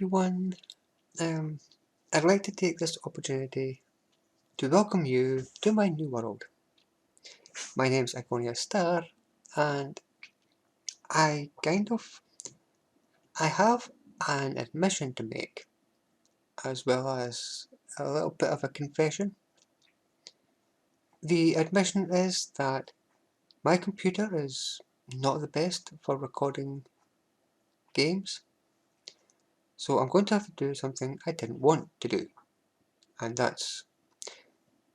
everyone. I'd like to take this opportunity to welcome you to my new world. My name's Iconia Star, and I have an admission to make, as well as a little bit of a confession. The admission is that my computer is not the best for recording games, so I'm going to have to do something I didn't want to do, and that's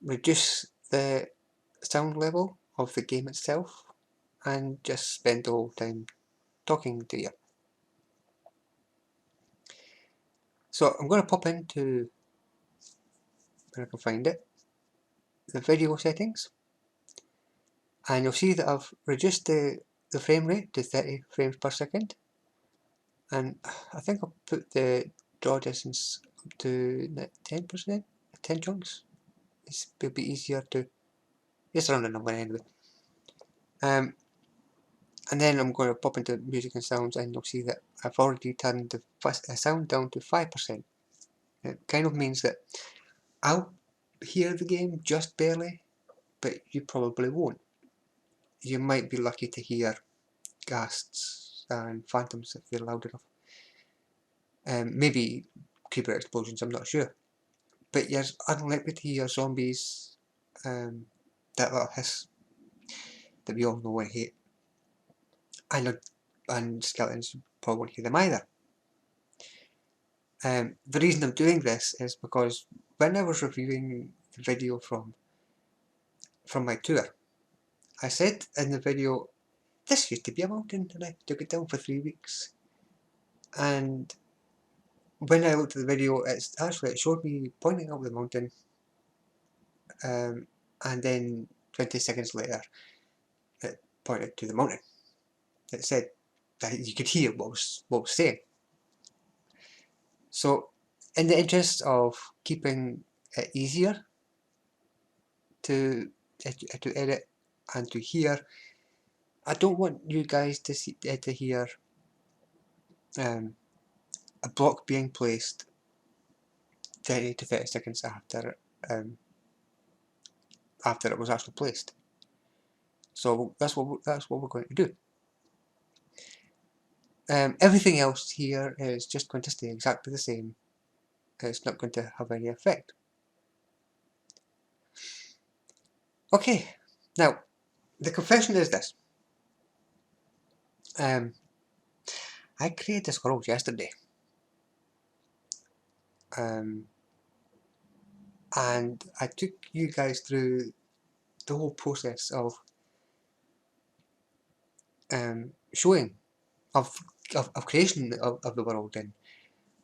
reduce the sound level of the game itself and just spend the whole time talking to you. So I'm going to pop into, where I can find it, the video settings, and you'll see that I've reduced the frame rate to 30 frames per second, and I think I'll put the draw distance up to 10%, 10 chunks. It'll be easier to, just around the number anyway. And then I'm going to pop into music and sounds, and you'll see that I've already turned the sound down to 5%. It kind of means that I'll hear the game just barely, but you probably won't. You might be lucky to hear ghasts and phantoms if they're loud enough. Maybe creeper explosions, I'm not sure. But you're unlikely to hear zombies, that little hiss that we all know and hate. And skeletons, you probably won't hear them either. The reason I'm doing this is because when I was reviewing the video from my tour, I said in the video, this used to be a mountain and I took it down for 3 weeks. And when I looked at the video, it showed me pointing up the mountain, and then 20 seconds later it pointed to the mountain. It said that you could hear what was saying. So in the interest of keeping it easier to edit and to hear, I don't want you guys to hear a block being placed 30 to 30 seconds after it was actually placed. So that's what we're going to do. Everything else here is just going to stay exactly the same. It's not going to have any effect. Okay, now the confession is this. I created this world yesterday. And I took you guys through the whole process of showing of creation of the world, and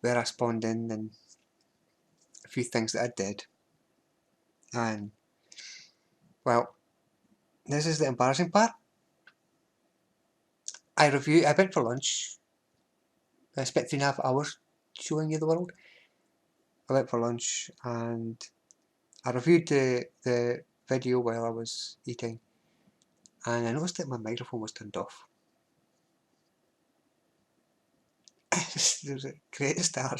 where I spawned in, and a few things that I did. And well, this is the embarrassing part. I went for lunch. I spent 3.5 hours showing you the world. I went for lunch and I reviewed the video while I was eating, and I noticed that my microphone was turned off. It was a great star.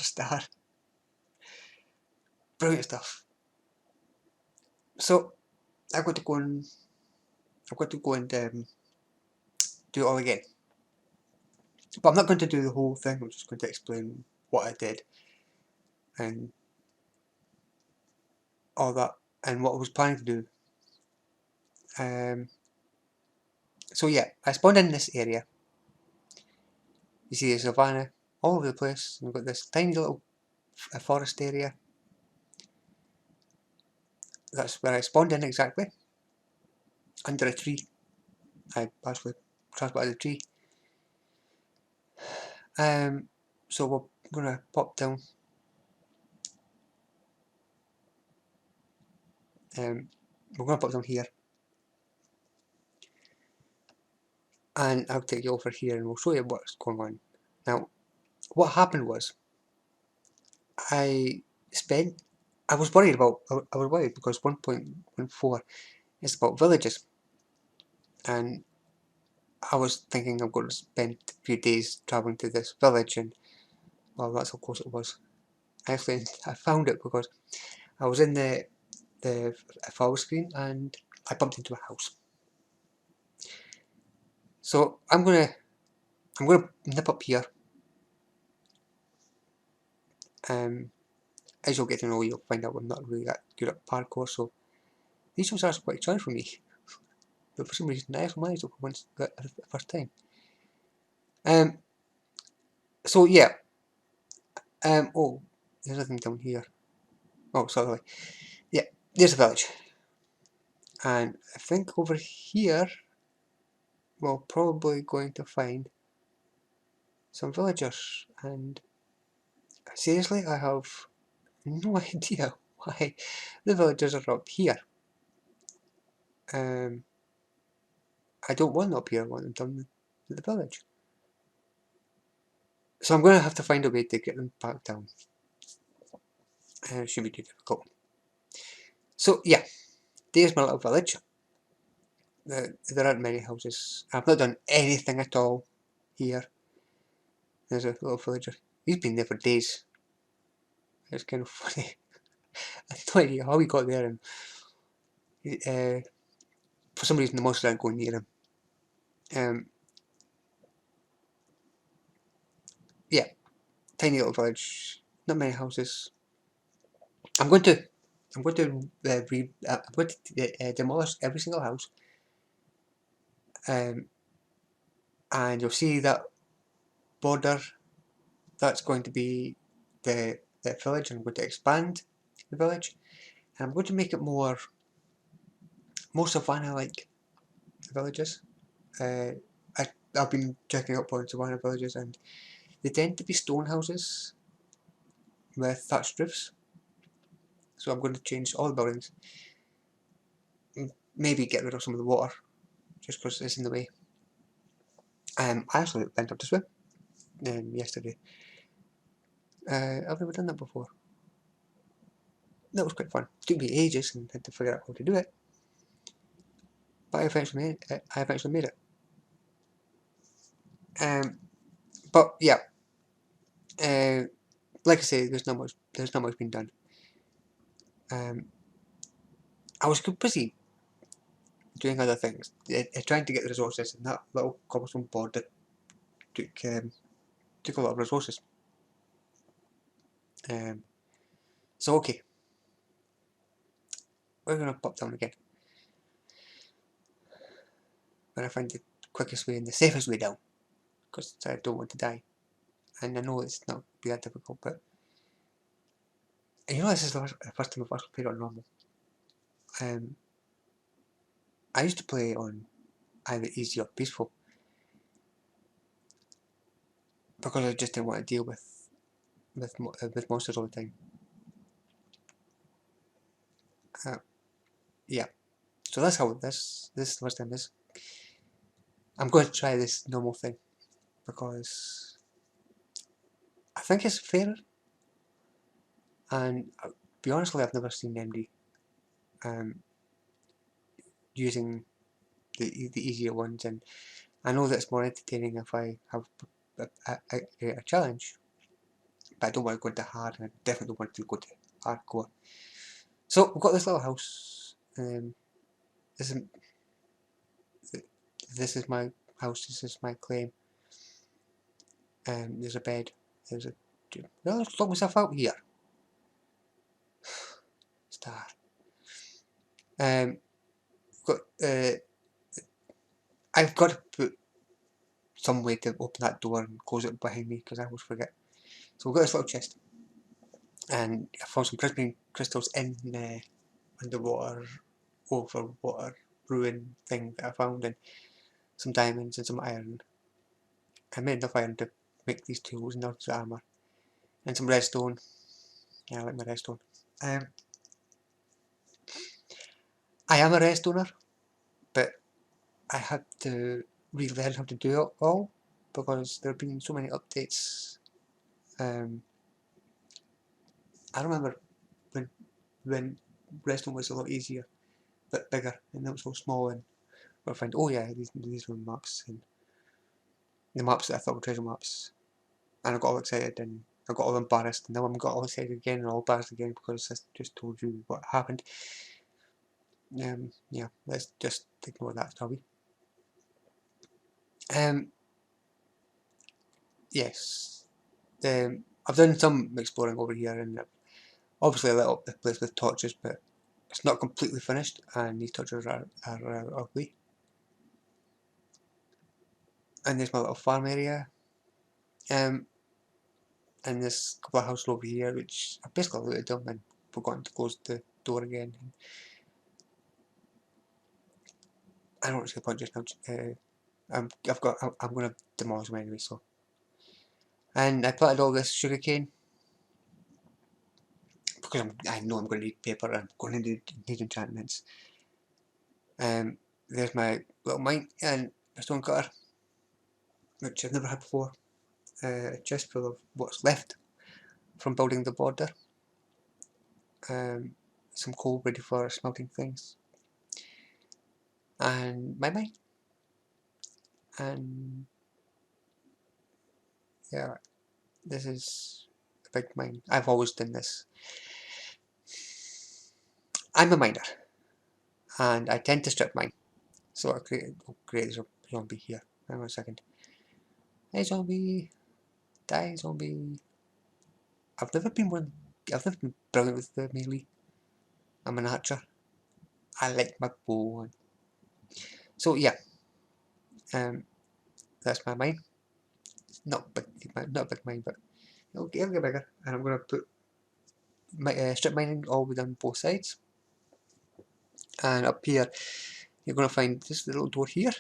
Brilliant stuff. So I've got to go and do it all again. But I'm not going to do the whole thing. I'm just going to explain what I did and all that, and what I was planning to do. So yeah, I spawned in this area. You see the savannah all over the place. We've got this tiny little forest area. That's where I spawned in exactly. Under a tree. I actually transplanted a tree. So we're gonna pop down. We're gonna pop down here, and I'll take you over here, and we'll show you what's going on. Now, what happened was, I was worried because 1.14 is about villages, and I was thinking I'm going to spend a few days traveling to this village and Well, that's how close it was. Actually, I found it because I was in the file screen and I bumped into a house. So I'm gonna nip up here. As you'll get to know, you'll find out I'm not really that good at parkour, so these ones are quite a challenge for me. But for some reason, I actually managed to once the first time. So yeah. Oh, there's nothing down here. Oh, sorry. Yeah, there's a village, and I think over here we're probably going to find some villagers. And seriously, I have no idea why the villagers are up here. I don't want them up here. I want them down in the village. So I'm going to have to find a way to get them back down. It shouldn't be too difficult. So yeah, there's my little village. There aren't many houses. I've not done anything at all here. There's a little villager. He's been there for days. It's kind of funny. I have no idea how he got there, and for some reason the monsters aren't going near him. Yeah, tiny little village, not many houses. I'm going to demolish every single house, and you'll see that border. That's going to be the village. I'm going to expand the village, and I'm going to make it more savannah-like villages. I've been checking up on savannah villages, and they tend to be stone houses with thatched roofs. So I'm going to change all the buildings. Maybe get rid of some of the water, just because it's in the way. I actually went up to swim yesterday. I've never done that before. That was quite fun. It took me ages and had to figure out how to do it, but I eventually made it. But yeah, like I say, there's not much being done. I was busy doing other things, trying to get the resources, and that little cobblestone border took a lot of resources. So okay, we're gonna pop down again. When I find the quickest way and the safest way down, because I don't want to die. And I know it's not be that difficult, but this is the first time I've actually played on normal. I used to play on either easy or peaceful because I just didn't want to deal with monsters all the time. Yeah, so that's how this is the first time I'm going to try this normal thing because I think it's fairer, and be honestly, I've never seen MD using the easier ones, and I know that it's more entertaining if I have a challenge, but I don't want to go into hard, and I definitely don't want to go to hardcore. So we've got this little house. This is my house. This is my claim. There's a bed. There's a. Well, let's lock myself out here. Star. Got. I've got to put some way to open that door and close it behind me because I always forget. So we've got this little chest, and I found some crystals in the underwater, over water ruin thing that I found, and some diamonds and some iron. I made enough iron to make these tools and the armour, and some redstone. Yeah, I like my redstone. I am a redstoner, but I had to relearn how to do it all because there have been so many updates. I remember when redstone was a lot easier, but bigger, and it was so small, and I found, oh yeah, these were maps, and the maps that I thought were treasure maps, and I got all excited, and I got all embarrassed, and now I'm got all excited again and all embarrassed again because I just told you what happened. Yeah, let's just ignore that, shall we? Yes. I've done some exploring over here, and obviously I lit up the place with torches, but it's not completely finished, and these torches are ugly. And there's my little farm area. And there's a couple of houses over here, which I basically looted them and forgotten to close the door again. I don't see a point just now. I'm going to demolish them anyway. So, and I planted all this sugarcane because I know I'm going to need paper and I'm going to need enchantments. There's my little mine and a stone cutter, which I've never had before. A chest full of what's left from building the border. Some coal ready for smelting things, and my mine. And yeah, this is a big mine. I've always done this. I'm a miner, and I tend to strip mine. So I created, oh great, there's a zombie here. Hang on a second. Hey zombie, die zombie. I've never been brilliant with the melee. I'm an archer. I like my bow. So yeah, that's my mine. Not big, not a big mine, but it'll get bigger. And I'm gonna put my strip mining all within both sides. And up here, you're gonna find this little door here,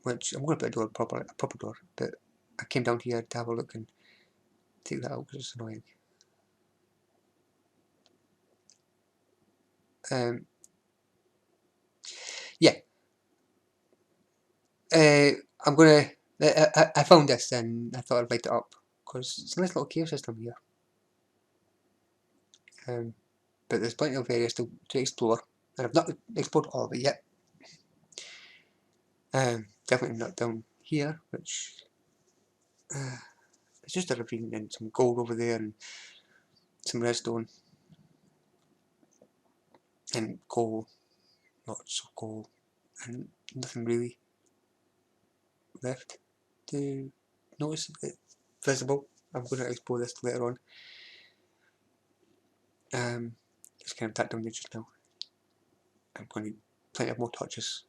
which I'm gonna put a proper door. But I came down here to have a look and take that out because it's annoying. Yeah. I'm gonna. I found this and I thought I'd light it up because it's a nice little cave system here. But there's plenty of areas to explore, and I've not explored all of it yet. Definitely not down here, which it's just a ravine and some gold over there and some redstone and coal, lots of coal, and nothing really left to notice it visible. I'm going to explore this later on. It's kind of tacked down there just now. I'm going to need plenty of more torches.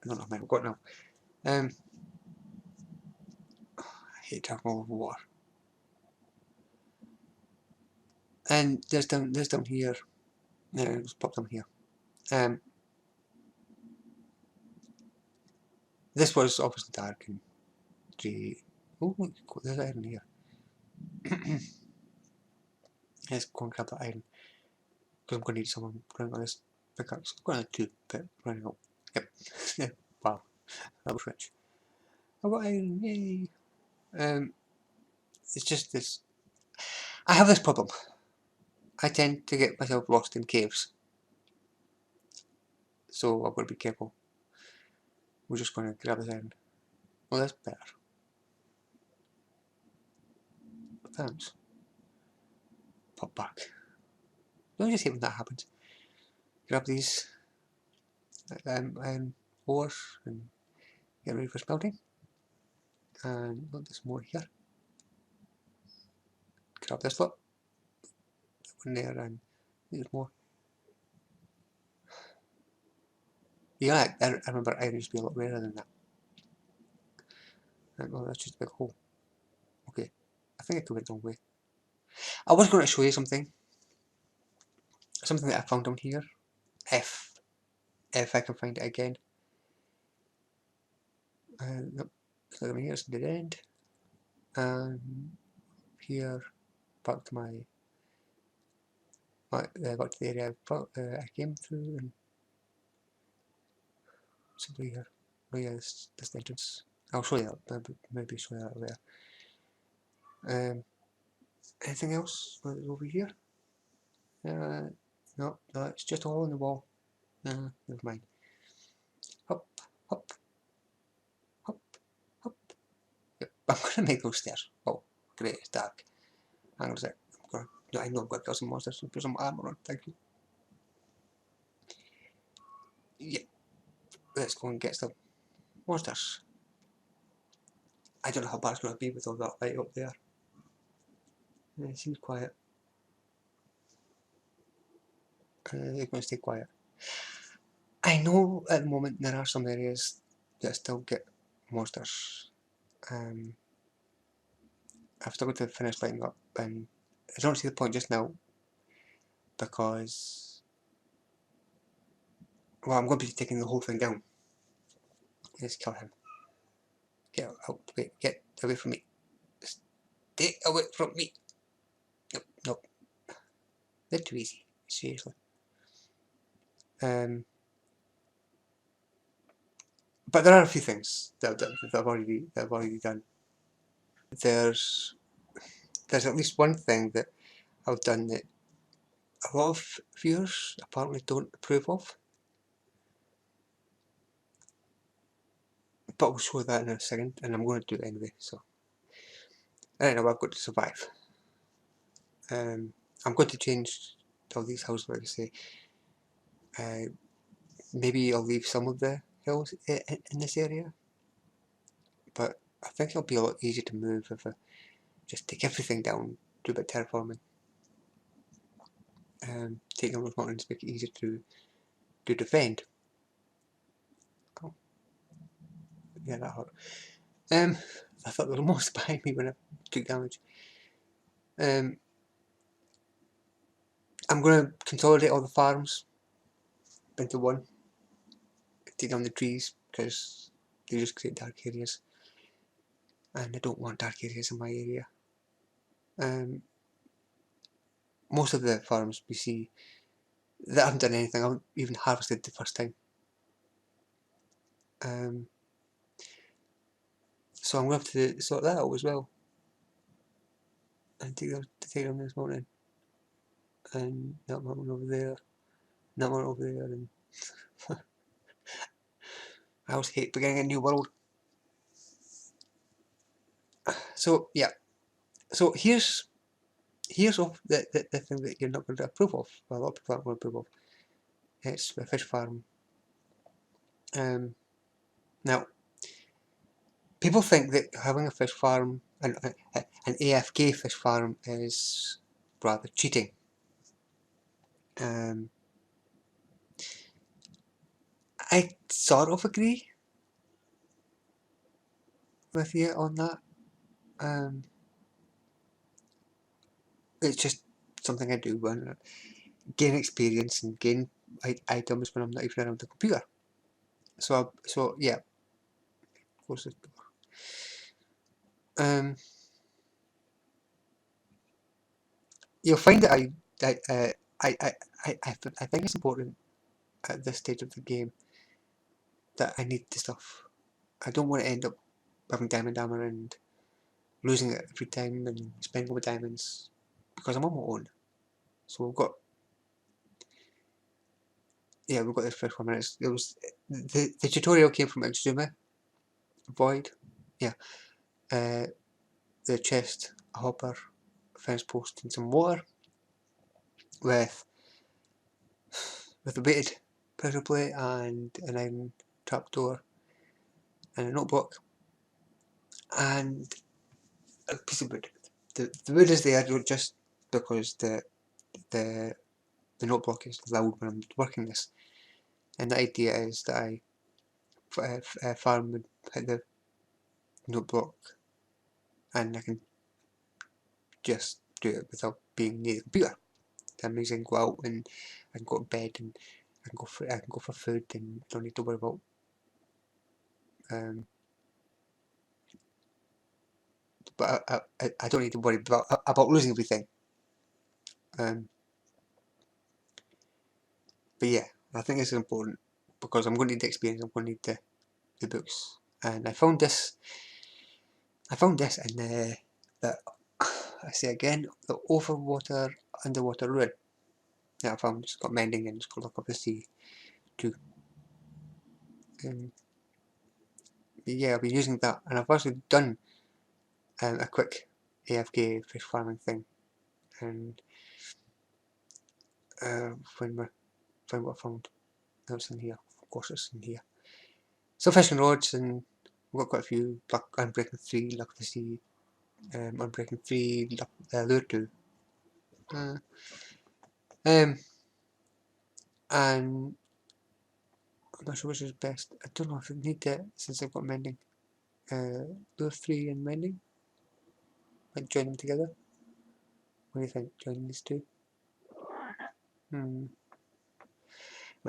I don't know how many I've got now. I hate traveling all over water. And there's down here. Let's pop them here. This was obviously dark and grey. Oh, look, there's iron here. Let's go and grab that iron. Because I'm going to need someone running on this pickaxe. I've got another two, but running out. Yep. Wow, that was rich. I've got iron, yay! It's just this. I have this problem. I tend to get myself lost in caves. So I've got to be careful. We're just going to grab this iron. Well, that's better. Thanks. Pop back. Don't just hate when that happens. Grab these iron ores and get ready for smelting. And look, there's more here. Grab this lot. One there, and there's more. Yeah, I remember iron used to be a lot rarer than that. And, oh, that's just a big hole. Okay, I think I could went the wrong way. I was going to show you something that I found down here. If I can find it again. Nope. So here's the dead end. And here, back to back to the area I came through, and somebody here. Oh yeah, this the entrance. I'll show you that. Maybe show you that later. Anything else over here? No, it's just a hole in the wall. Never mind. Hop, hop, hop, hop. Yep, I'm gonna make those stairs. Oh, great, it's dark. And I was like, I know I've got to kill some monsters, so put some armour on, thank you. Yeah, let's go and get some monsters. I don't know how bad it's going to be with all that light up there. It seems quiet. It's going to stay quiet. I know at the moment there are some areas that still get monsters. I've still got to finish lighting up, and I don't see the point just now because, well, I'm going to be taking the whole thing down. Let's kill him. Get out, wait, get away from me. Stay away from me. Nope, nope. They're too easy, seriously. But there are a few things that I've already done. There's at least one thing that I've done that a lot of viewers apparently don't approve of. But we'll show that in a second, and I'm going to do it anyway, so. I know I've got to survive. I'm going to change all these houses, like I say. Maybe I'll leave some of the hills in this area, but I think it'll be a lot easier to move if I just take everything down, do a bit of terraforming. Take down those mountains, make it easier to defend. Oh. Yeah, that hurt. I thought there was a monster behind me when I took damage. I'm going to consolidate all the farms into one. Take down the trees because they just create dark areas, and I don't want dark areas in my area. Most of the farms we see that haven't done anything, I haven't even harvested the first time. So I'm going to have to sort that out as well, and take down this mountain, and that mountain over there, and that one over there, and I always hate beginning a new world. So yeah, so here's the thing that you're not going to approve of. Well, a lot of people aren't going to approve of. It's a fish farm. Now, people think that having a fish farm, an AFK fish farm, is rather cheating. I sort of agree with you on that. It's just something I do when I gain experience and gain items when I'm not even around the computer. So yeah, close the door. You'll find that I think it's important at this stage of the game that I need the stuff. I don't want to end up having diamond armor and losing it every time and spending all my diamonds because I'm on my own. So we've got this fish farm, and it was the tutorial came from Inzuma Void. Yeah, the chest, a hopper, a fence post, and some water with a weighted pressure plate and an iron trapdoor and a notebook and a piece of wood. The wood is there just because the notebook is loud when I'm working this, and the idea is that I farm would hit the notebook and I can just do it without being near the computer. That means I can go out and I can go to bed and I can go for food and I don't need to worry about but I don't need to worry about losing everything. But yeah, I think it's important because I'm going to need the experience. I'm going to need the books, and I found this in the I say again, the overwater underwater ruin. Yeah, I found it's got mending and it's got look up the sea too. But yeah, I've been using that, and I've actually done a quick AFK fish farming thing, and when we found what I found, that's in here. Of course, it's in here. So fishing rods, and we've got quite a few. Unbreaking 3, Luck of the Sea, Unbreaking 3, Lure 2. And I'm not sure which is best. I don't know if I need it since I've got mending. Lure 3 and mending. Like join them together. What do you think? Join these two? Well,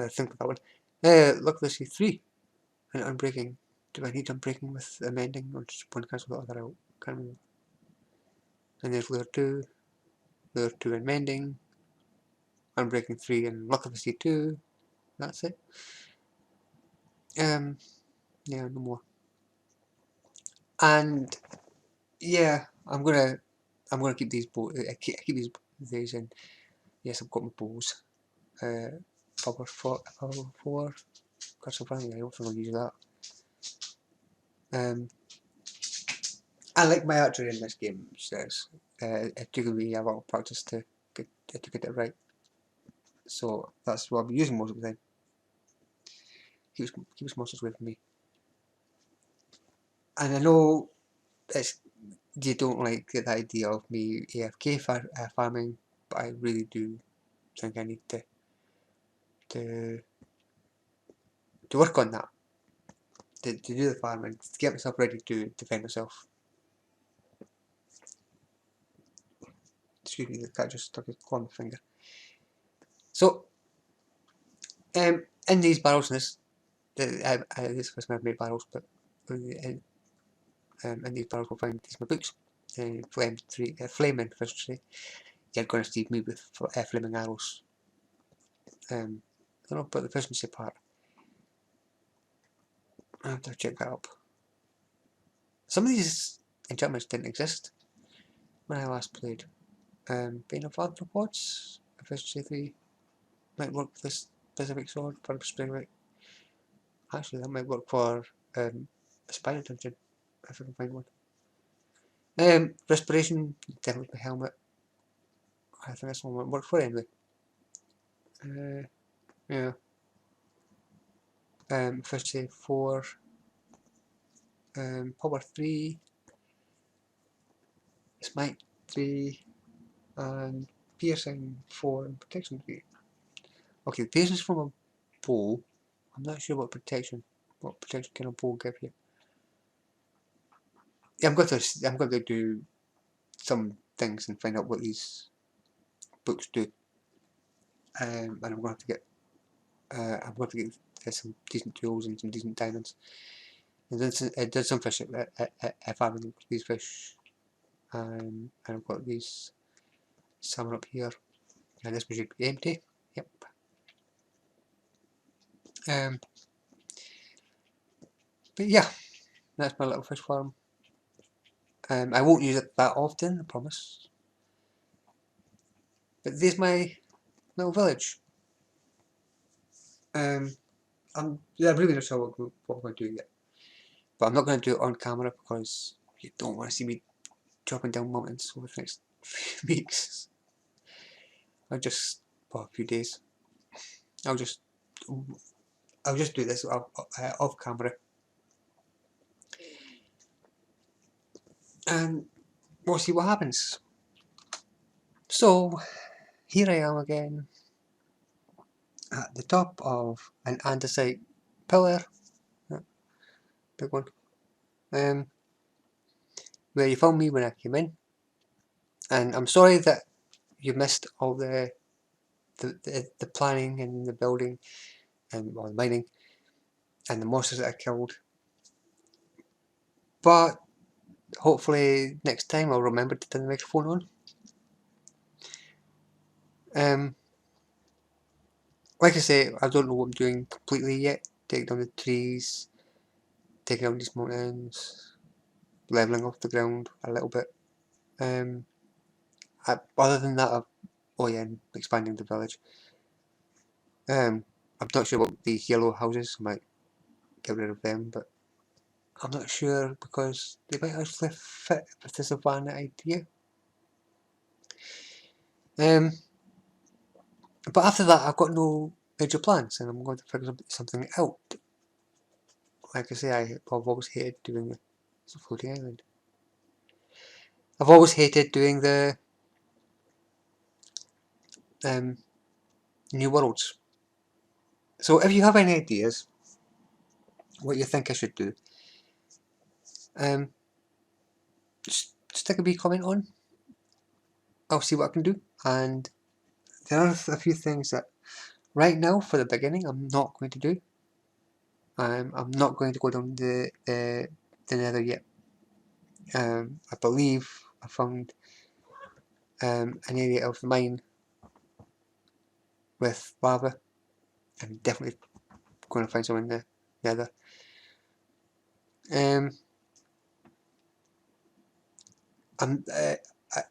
think about that one. Luck of the Sea 3 and Unbreaking. Do I need Unbreaking with amending or just one cancel the other out? Can't remember. And there's Lure 2 and mending, Unbreaking 3 and Luck of the Sea 2. That's it. Yeah, no more. And yeah, I'm gonna keep these keep these in. Yes, I've got my bows. Power 4. Got some funny. I don't think I'll use that. I like my archery in this game. Says it took me a lot of practice to get it right. So that's what I'll be using most of the time. Keeps monsters away from me. And I know you don't like the idea of me AFK farming, but I really do think I need to work on that. To do the farming, to get myself ready to defend myself. Excuse me, the cat just stuck his claw on my finger. So, in these barrels, this was my made barrels, but in these barrels we'll find these my books. Flaming efficiency. You're going to see me with flaming arrows. I don't know about the efficiency part. I have to check that up. Some of these enchantments didn't exist when I last played. Bane of Arthropods, efficiency 3, might work for this specific sword for spring right. Actually, that might work for a spider dungeon if I can find one. Respiration, definitely helmet. I think this one might work for anyway. Yeah. Efficiency 4, power 3, smite 3, and piercing 4 and protection 3. Okay, piercing's from a bow. I'm not sure what protection can a bow give you. Yeah, I'm going to do some things and find out what these books do. And I'm going to get some decent tools and some decent diamonds. And then it did some fish farming these fish. And I've got these salmon up here. And this one should be empty. Yep. But yeah, that's my little fish farm. I won't use it that often, I promise. But there's my little village. I'm really not sure what I'm going to do yet. But I'm not going to do it on camera because you don't want to see me chopping down mountains over the next few weeks. A few days. I'll just do this off camera. And we'll see what happens. So, here I am again at the top of an andesite pillar. Big one. Where you found me when I came in. And I'm sorry that you missed all the planning and the building and the mining and the monsters that I killed. But hopefully next time I'll remember to turn the microphone on. Like I say, I don't know what I'm doing completely yet. Taking down the trees, taking down these mountains, levelling off the ground a little bit. Other than that, expanding the village. I'm not sure about these yellow houses. I might get rid of them, but I'm not sure because they might actually fit with the Savannah idea. But after that, I've got no major plans, and I'm going to figure something out. Like I say, I've always hated doing the floating island. I've always hated doing the new worlds. So if you have any ideas what you think I should do, just stick a wee comment on. I'll see what I can do. And there are a few things that right now, for the beginning, I'm not going to do. I'm not going to go down the nether yet. I believe I found an area of mine with lava. I'm definitely going to find some in the nether.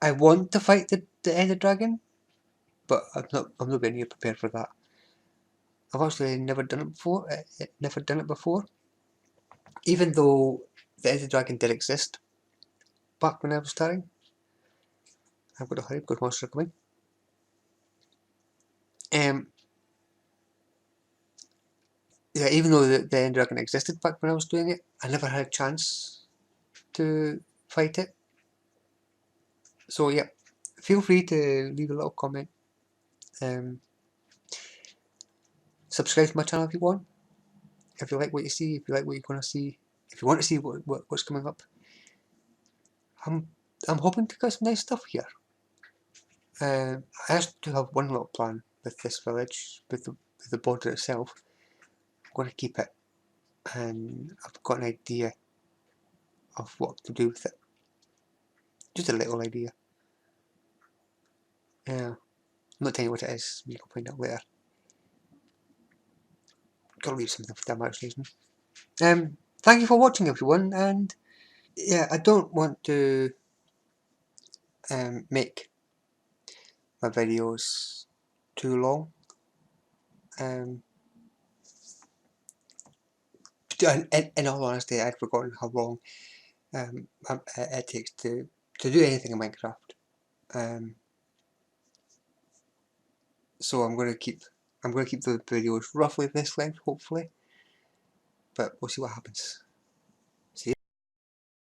I want to fight the Ender Dragon, but I'm not being prepared for that. I've actually never done it before. Even though the Ender Dragon did exist back when I was starting. I've got to hurry because monsters are coming. Yeah, even though the Ender Dragon existed back when I was doing it, I never had a chance to fight it. So yeah, feel free to leave a little comment. Subscribe to my channel if you want. If you like what you see, if you like what you're gonna see, if you want to see what's coming up. I'm hoping to get some nice stuff here. I actually have one little plan with this village, with the border itself. I'm going to keep it, and I've got an idea of what to do with it. Just a little idea. Yeah, I'm not telling you what it is. You can find out later. Gotta leave something for the imagination. Thank you for watching, everyone, and yeah, I don't want to make my videos too long. In all honesty, I'd forgotten how long it takes to do anything in Minecraft. So I'm going to keep the videos roughly this length, hopefully, but we'll see what happens.